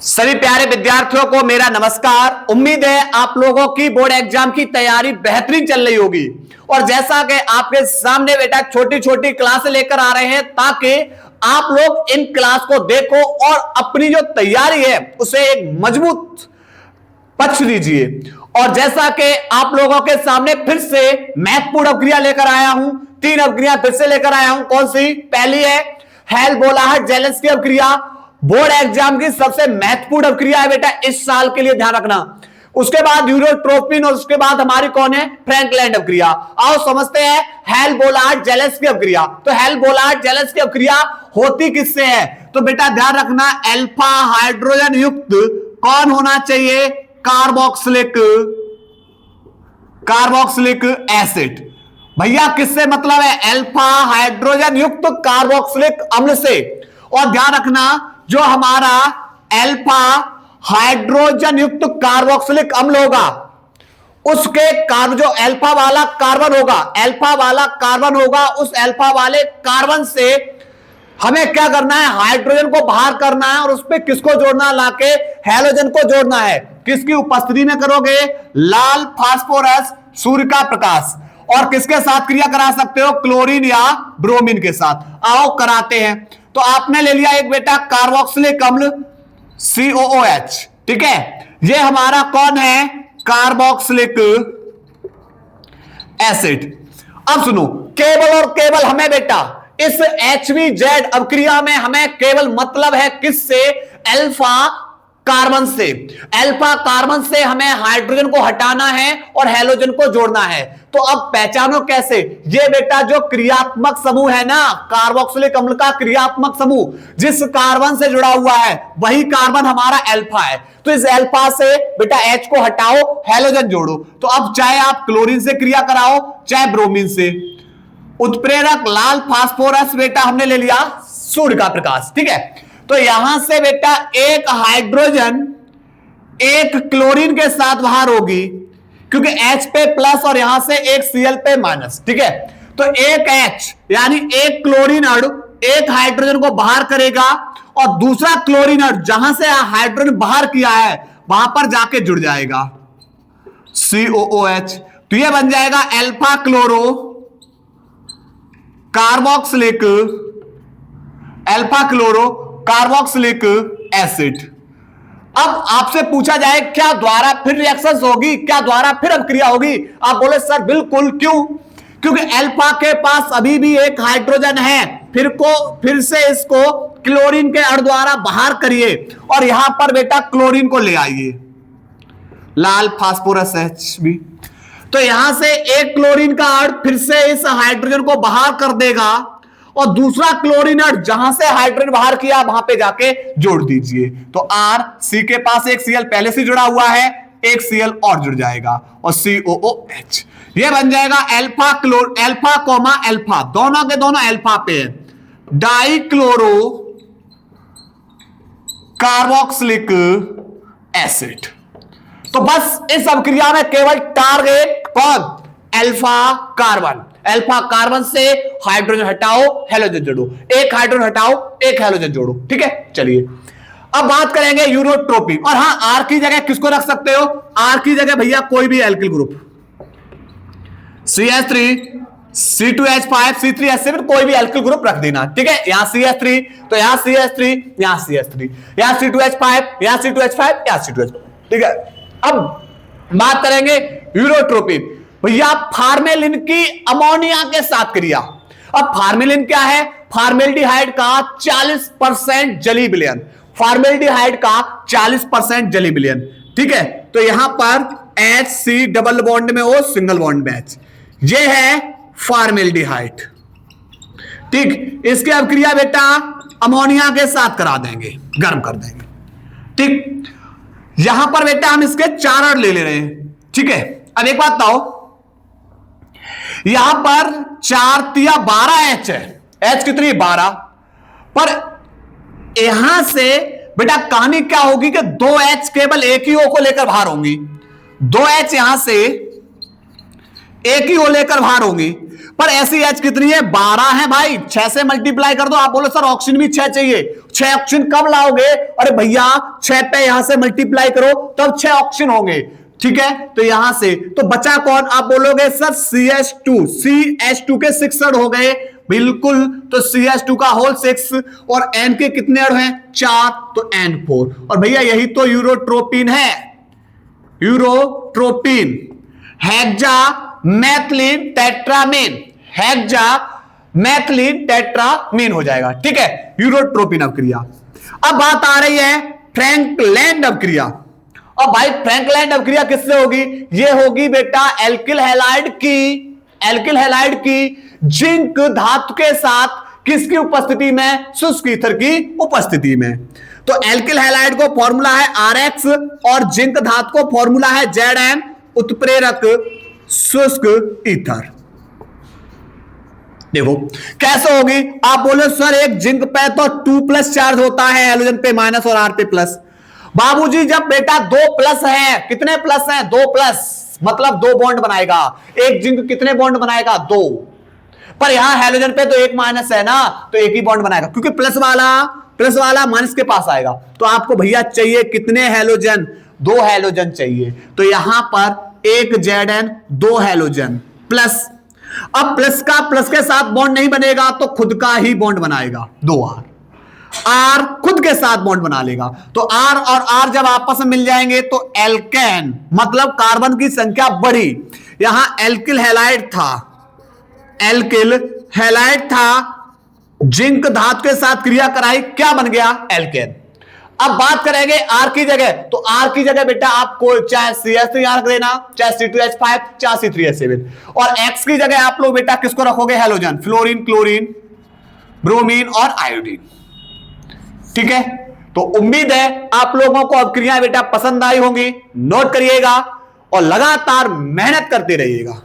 सभी प्यारे विद्यार्थियों को मेरा नमस्कार। उम्मीद है आप लोगों की बोर्ड एग्जाम की तैयारी बेहतरीन चल रही होगी। और जैसा कि आपके सामने बेटा छोटी छोटी क्लासें लेकर आ रहे हैं ताकि आप लोग इन क्लास को देखो और अपनी जो तैयारी है उसे एक मजबूत पक्ष दीजिए। और जैसा कि आप लोगों के सामने फिर से महत्वपूर्ण अवक्रिया लेकर आया हूं, 3 अवक्रिया फिर से लेकर आया हूं। कौन सी? पहली है हेल-बोलाहट जेलेंस्की अवक्रिया, बोर्ड एग्जाम की सबसे महत्वपूर्ण अवक्रिया है बेटा, इस साल के लिए ध्यान रखना। उसके बाद यूरोट्रोपिन और उसके बाद हमारी कौन है? फ्रैंकलैंड अवक्रिया। आओ समझते हैं हेल-बोलाहट जेलेंस्की अवक्रिया। तो हेल-बोलाहट जेलेंस्की अवक्रिया होती किससे है? तो बेटा ध्यान रखना, अल्फा हाइड्रोजन युक्त कौन होना चाहिए? Carboxylic acid. भैया किससे मतलब है? अल्फा हाइड्रोजन युक्त कार्बोक्सिलिक अम्ल से। और ध्यान रखना जो हमारा अल्फा हाइड्रोजन युक्त कार्बोक्सिलिक अम्ल होगा उसके जो अल्फा वाला कार्बन होगा उस अल्फा वाले कार्बन से हमें क्या करना है? हाइड्रोजन को बाहर करना है और उस पर किसको जोड़ना? लाके हैलोजन को जोड़ना है। किसकी उपस्थिति में करोगे? लाल फास्फोरस, सूर्य का प्रकाश। और किसके साथ क्रिया करा सकते हो? क्लोरीन या ब्रोमीन के साथ। आओ कराते हैं। तो आपने ले लिया एक बेटा कार्बोक्सिलिक अम्ल COOH, ठीक है। ये हमारा कौन है? Carboxylic acid. अब सुनो, केवल और केवल हमें बेटा इस HBZ अवक्रिया में हमें केवल मतलब है किससे? अल्फा कार्बन से। अल्फा कार्बन से हमें हाइड्रोजन को हटाना है और हैलोजन को जोड़ना है। तो अब पहचानो कैसे? ये बेटा जो क्रियात्मक समूह है ना, कार्बोक्सिलिक अम्ल का क्रियात्मक समूह जिस कार्बन से जुड़ा हुआ है वही कार्बन हमारा अल्फा है। तो इस अल्फा से बेटा H को हटाओ, हैलोजन जोड़ो। तो अब चाहे आप क्लोरीन से क्रिया कराओ चाहे ब्रोमीन से। उत्प्रेरक लाल फास्फोरस बेटा हमने ले लिया सूर्य का प्रकाश, ठीक है। तो यहां से बेटा एक हाइड्रोजन एक क्लोरीन के साथ बाहर होगी क्योंकि H पे प्लस और यहां से एक Cl पे माइनस, ठीक है। तो एक H यानी एक क्लोरीन अणु एक हाइड्रोजन को बाहर करेगा और दूसरा क्लोरीन अणु जहां से हाइड्रोजन बाहर किया है वहां पर जाके जुड़ जाएगा COOH। तो यह बन जाएगा अल्फा क्लोरो कार्बोक्सिलिक एसिड। अब आपसे पूछा जाए क्या द्वारा फिर रिएक्शन होगी, क्या द्वारा फिर अभिक्रिया होगी? आप बोले सर बिल्कुल। क्यों? क्योंकि अल्फा के पास अभी भी एक हाइड्रोजन है, फिर से इसको क्लोरीन के अणु द्वारा बाहर करिए और यहां पर बेटा क्लोरीन को ले आइए, लाल फास्फोरस Hb। तो यहां से एक क्लोरीन का अणु फिर से इस हाइड्रोजन को बाहर कर देगा और दूसरा क्लोरीन अणु जहां से हाइड्रोजन बाहर किया वहां पे जाके जोड़ दीजिए। तो C के पास एक Cl पहले से जुड़ा हुआ है, एक Cl और जुड़ जाएगा और COOH। यह बन जाएगा अल्फा अल्फा, दोनों के दोनों अल्फा पे है, डाइक्लोरो कार्बोक्सिलिक एसिड। तो बस इस अभिक्रिया में केवल टारगेट कौन? अल्फा कार्बन से हाइड्रोजन हटाओ, हैलोजन जोड़ो, एक हाइड्रोजन हटाओ एक हैलोजन जोड़ो, ठीक है। चलिए अब बात करेंगे यूरोट्रोपिन। और हां, R की जगह किसको रख सकते हो? R की जगह भैया कोई भी alkyl group, CH3 C2H5 C3H7 कोई भी एल्किल ग्रुप रख देना, ठीक है। यहां CH3 तो यहां CH3, यहां CH3, यहां C2H5, यहां C2H5, यहां C2H5, ठीक है। अब बात करेंगे यूरोट्रोपिन। भैया फार्मेलिन की अमोनिया के साथ क्रिया। अब फार्मेलिन क्या है? फार्मेल्डिहाइड का 40% जली विलयन, फार्मेल्डिहाइड का 40% जली विलयन, ठीक है। तो यहां पर HC डबल बॉन्ड में O सिंगल बॉन्ड में H, ये है फार्मेल्डिहाइड, ठीक। इसकी अभिक्रिया बेटा अमोनिया के साथ करा देंगे, गर्म कर देंगे, ठीक। यहां पर बेटा हम इसके 4 अणु ले रहे हैं, ठीक है। अब एक बात बताओ, यहां पर 4 तिया 12 H है, H कितनी? 12। पर यहां से बेटा कहानी क्या होगी कि 2 H केवल एक ही O को लेकर बाहर होंगी, 2 H यहां से एक ही ओ लेकर बाहर होंगी, पर ऐसी एच कितनी है? 12 है भाई। 6 से मल्टीप्लाई कर दो। आप बोलो सर ऑक्सीजन भी 6 चाहिए, 6 ऑक्सीजन कब लाओगे? अरे भैया 6 पे यहां से मल्टीप्लाई करो तब 6 ऑक्सीजन होंगे, ठीक है। तो यहां से तो बचा कौन? आप बोलोगे सर CH2, CH2 के 6 अड़ हो गए, बिल्कुल। तो CH2 का होल 6 और N के कितने अड़ हैं? 4, तो N4। और भैया यही तो यूरोट्रोपिन है, urotropin, hexamethylene tetramine, hexamethylene tetramine हो जाएगा, ठीक है, यूरोट्रोपिन अवक्रिया। अब बात आ रही है फ्रैंकलैंड अवक्रिया। अब भाई फ्रैंकलैंड अवक्रिया किससे होगी? ये होगी बेटा एल्किल हैलाइड की, एल्किल हैलाइड की जिंक धातु के साथ किसकी उपस्थिति में? शुष्क ईथर की उपस्थिति में। तो एल्किल हैलाइड को फॉर्मूला है RX और जिंक धातु को फॉर्मूला है ZN, उत्प्रेरक शुष्क ईथर। देखो कैसे होगी? आप बोले सर एक जिंक पे तो 2+ चार्ज होता है, हैलोजन पे माइनस और R पे प्लस। बाबूजी जब बेटा 2 प्लस है, कितने प्लस हैं? 2 प्लस, मतलब 2 बॉन्ड बनाएगा। एक जिंक कितने बॉन्ड बनाएगा? 2। पर यहां हैलोजन पे तो 1 माइनस है ना, तो एक ही बॉन्ड बनाएगा, क्योंकि प्लस वाला माइनस के पास आएगा। तो आपको भैया चाहिए कितने हैलोजन? 2 हैलोजन चाहिए। तो यहां पर एक ZN, 2 हैलोजन प्लस। अब प्लस का प्लस के साथ बॉन्ड नहीं बनेगा तो खुद का ही बॉन्ड बनाएगा, 2R। R खुद के साथ बॉन्ड बना लेगा। तो R और R जब आपस में मिल जाएंगे तो एल्केन, मतलब कार्बन की संख्या बढ़ी। यहां एल्किल हैलाइड था, एल्किल हैलाइड था, जिंक धातु के साथ क्रिया कराई, क्या बन गया? एल्केन। अब बात करेंगे R की जगह, तो R की जगह बेटा आपको चाहे CH3 यहां रख देना, चाहे C2H5, चाहे C3H7। और X की जगह आप लोग बेटा किसको रखोगे? हैलोजन, फ्लोरीन, क्लोरीन, ब्रोमीन और आयोडीन, ठीक है। तो उम्मीद है आप लोगों को अवक्रियाएं बेटा पसंद आई होंगी। नोट करिएगा और लगातार मेहनत करते रहिएगा।